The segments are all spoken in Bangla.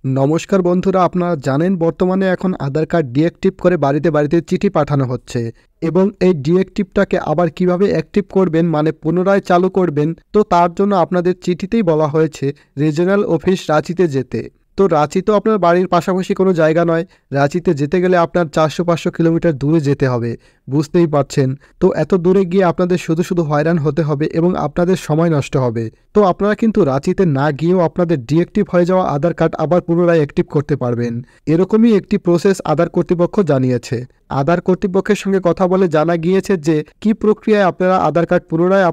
নমস্কার বন্ধুরা, আপনারা জানেন বর্তমানে এখন আধার কার্ড ডিঅ্যাক্টিভ করে বাড়িতে বাড়িতে চিঠি পাঠানো হচ্ছে এবং এই ডিঅ্যাক্টিভটাকে আবার কিভাবে অ্যাক্টিভ করবেন মানে পুনরায় চালু করবেন, তো তার জন্য আপনাদের চিঠিতেই বলা হয়েছে রিজিওনাল অফিস রাঁচিতে যেতে। তো রাঁচি তো আপনার বাড়ির পাশাপাশি কোনো জায়গা নয়। রাঁচিতে যেতে গেলে আপনার 400-500 কিলোমিটার দূরে যেতে হবে, বুঝতেই পারছেন। তো এত দূরে গিয়ে আপনাদের শুধু শুধু হয়রান হতে হবে এবং আপনাদের সময় নষ্ট হবে। তো আপনারা কিন্তু রাঁচিতে না গিয়েও আপনাদের ডিঅ্যাক্টিভ হয়ে যাওয়া আধার কার্ড আবার পুনরায় অ্যাক্টিভ করতে পারবেন। এরকমই একটি প্রসেস আধার কর্তৃপক্ষ জানিয়েছে। আধার কর্তৃপক্ষের সঙ্গে কথা বলে জানা গিয়েছে যে কি প্রক্রিয়ায় আপনারা আধার কার্ড পুনরায়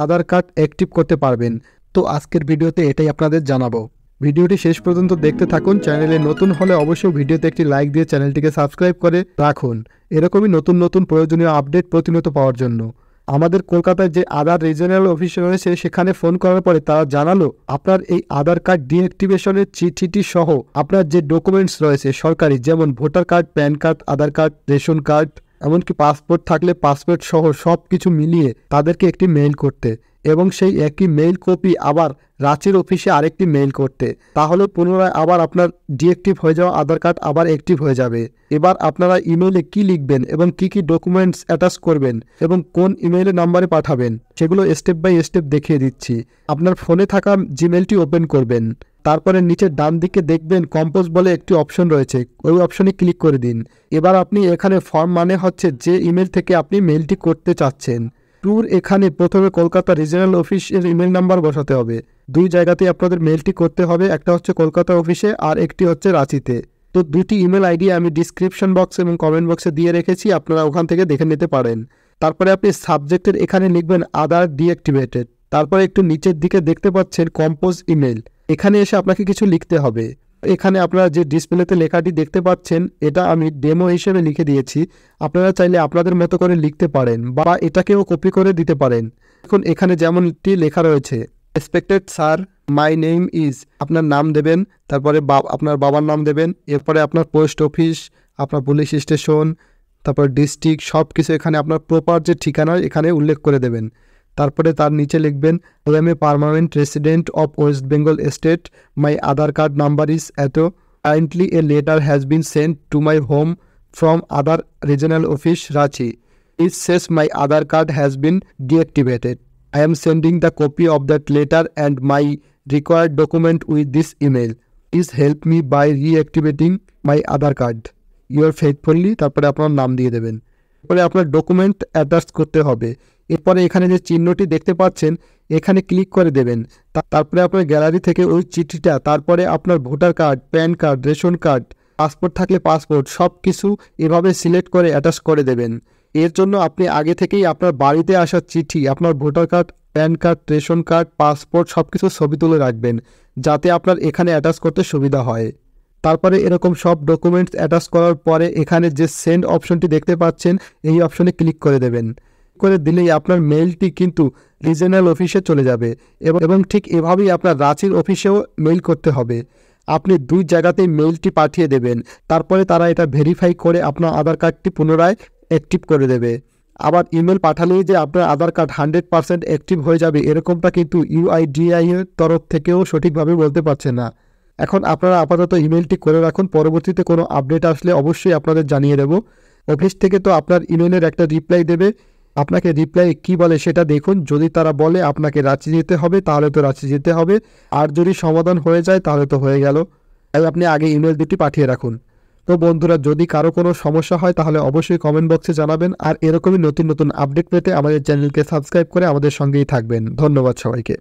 আধার কার্ড অ্যাক্টিভ করতে পারবেন। তো আজকের ভিডিওতে এটাই আপনাদের জানাবো। ভিডিওটি শেষ পর্যন্ত দেখতে থাকুন। চ্যানেলে নতুন হলে অবশ্যই ভিডিওতে একটি লাইক দিয়ে চ্যানেলটিকে সাবস্ক্রাইব করে রাখুন এরকমই নতুন নতুন প্রয়োজনীয় আপডেট প্রতিনিয়ত পাওয়ার জন্য। আমাদের কলকাতায় যে আধার রিজিওনাল অফিস রয়েছে সেখানে ফোন করার পরে তারা জানালো আপনার এই আধার কার্ড ডিঅ্যাক্টিভেশনের চিঠিটি সহ আপনার যে ডকুমেন্টস রয়েছে সরকারি, যেমন ভোটার কার্ড, প্যান কার্ড, আধার কার্ড, রেশন কার্ড, এমনকি পাসপোর্ট থাকলে পাসপোর্ট সহ সব কিছু মিলিয়ে তাদেরকে একটি মেইল করতে এবং সেই একই মেইল কপি আবার রাঁচির অফিসে আরেকটি মেইল করতে। তাহলে পুনরায় আবার আপনার ডিঅ্যাক্টিভ হয়ে যাওয়া আধার কার্ড আবার অ্যাক্টিভ হয়ে যাবে। এবার আপনারা ইমেইলে কি লিখবেন এবং কি ডকুমেন্টস অ্যাটাচ করবেন এবং কোন ইমেইলের নাম্বারে পাঠাবেন সেগুলো স্টেপ বাই স্টেপ দেখিয়ে দিচ্ছি। আপনার ফোনে থাকা জিমেইলটি ওপেন করবেন, তারপরে নিচের ডান দিকে দেখবেন কম্পোজ বলে একটি অপশন রয়েছে, ওই অপশনে ক্লিক করে দিন। এবার আপনি এখানে ফর্ম মানে হচ্ছে যে ইমেল থেকে আপনি মেইলটি করতে চাচ্ছেন। এখানে প্রথমে কলকাতা রিজিওনাল অফিসের ইমেল নাম্বার বসাতে হবে। দুই জায়গাতেই আপনাদের মেইলটি করতে হবে, একটা হচ্ছে কলকাতা অফিসে আর একটি হচ্ছে রাঁচিতে। তো দুটি ইমেল আইডি আমি ডিসক্রিপশন বক্স এবং কমেন্ট বক্সে দিয়ে রেখেছি, আপনারা ওখান থেকে দেখে নিতে পারেন। তারপরে আপনি সাবজেক্টের এখানে লিখবেন আধার ডিঅ্যাক্টিভেটেড। তারপরে একটু নিচের দিকে দেখতে পাচ্ছেন কম্পোজ ইমেল, এখানে এসে আপনাকে কিছু লিখতে হবে। এখানে আপনারা যে ডিসপ্লেতে লেখাটি দেখতে পাচ্ছেন এটা আমি ডেমো হিসেবে লিখে দিয়েছি, আপনারা চাইলে আপনাদের মতো করে লিখতে পারেন বা এটাকেও কপি করে দিতে পারেন। এখন এখানে যেমনটি লেখা রয়েছে, respected sir, my name is, আপনার নাম দেবেন, তারপরে আপনার বাবার নাম দেবেন, এরপরে আপনার পোস্ট অফিস, আপনার পুলিশ স্টেশন, তারপর ডিস্ট্রিক্ট, সব কিছু এখানে আপনার প্রপার যে ঠিকানা এখানে উল্লেখ করে দেবেন। তারপরে তার নিচে লিখবেন I am a permanent resident of West Bengal state, my Aadhaar card number is এত, currently a letter has been sent to my home from Aadhaar regional office Ranchi, it says my Aadhaar card has been deactivated, I am sending the copy of that letter and my required document with this email. Please help me by reactivating my Aadhaar card. Your faithfully, তারপরে আপনার নাম দিয়ে দেবেন। এরপরে আপনার ডকুমেন্ট অ্যাটাচ করতে হবে। এরপরে এখানে যে চিহ্নটি দেখতে পাচ্ছেন এখানে ক্লিক করে দেবেন। তারপরে আপনার গ্যালারি থেকে ওই চিঠিটা, তারপরে আপনার voter card, pan card, ration card, passport থাকলে পাসপোর্ট, সব কিছু এভাবে সিলেক্ট করে অ্যাটাচ করে দেবেন। এর জন্য আপনি আগে থেকেই আপনার বাড়িতে আসা চিঠি, আপনার voter card, pan card, ration card, passport সব কিছু ছবি তুলে রাখবেন যাতে আপনার এখানে অ্যাটাচ করতে সুবিধা হয়। তারপরে এরকম সব ডকুমেন্টস অ্যাটাচ করার পরে এখানে যে সেন্ড অপশনটি দেখতে পাচ্ছেন এই অপশনে ক্লিক করে দেবেন। করে দিলেই আপনার মেইলটি কিন্তু রিজিওনাল অফিসে চলে যাবে এবং ঠিক এভাবেই আপনার রাঁচির অফিসেও মেইল করতে হবে। আপনি দুই জায়গাতেই মেইলটি পাঠিয়ে দেবেন, তারপরে তারা এটা ভেরিফাই করে আপনার আধার কার্ডটি পুনরায় অ্যাক্টিভ করে দেবে। আবার ইমেল পাঠালেই যে আপনার আধার কার্ড 100% অ্যাক্টিভ হয়ে যাবে এরকমটা কিন্তু ইউআইডিআই এর তরফ থেকেও সঠিকভাবে বলতে পারছে না। এখন আপনারা আপাতত ইমেলটি করে রাখুন, পরবর্তীতে কোনো আপডেট আসলে অবশ্যই আপনাদের জানিয়ে দেব। অফিস থেকে তো আপনার ইমেলের একটা রিপ্লাই দেবে, আপনাকে রিপ্লাই কি বলে সেটা দেখুন। যদি তারা বলে আপনাকে রাঁচি যেতে হবে তাহলে তো রাঁচি যেতে হবে, আর যদি সমাধান হয়ে যায় তাহলে তো হয়ে গেল। তাই আপনি আগে ইমেল দুটি পাঠিয়ে রাখুন। তো বন্ধুরা, যদি কারো কোনো সমস্যা হয় তাহলে অবশ্যই কমেন্ট বক্সে জানাবেন, আর এরকমই নতুন নতুন আপডেট পেতে আমাদের চ্যানেলকে সাবস্ক্রাইব করে আমাদের সঙ্গেই থাকবেন। ধন্যবাদ সবাইকে।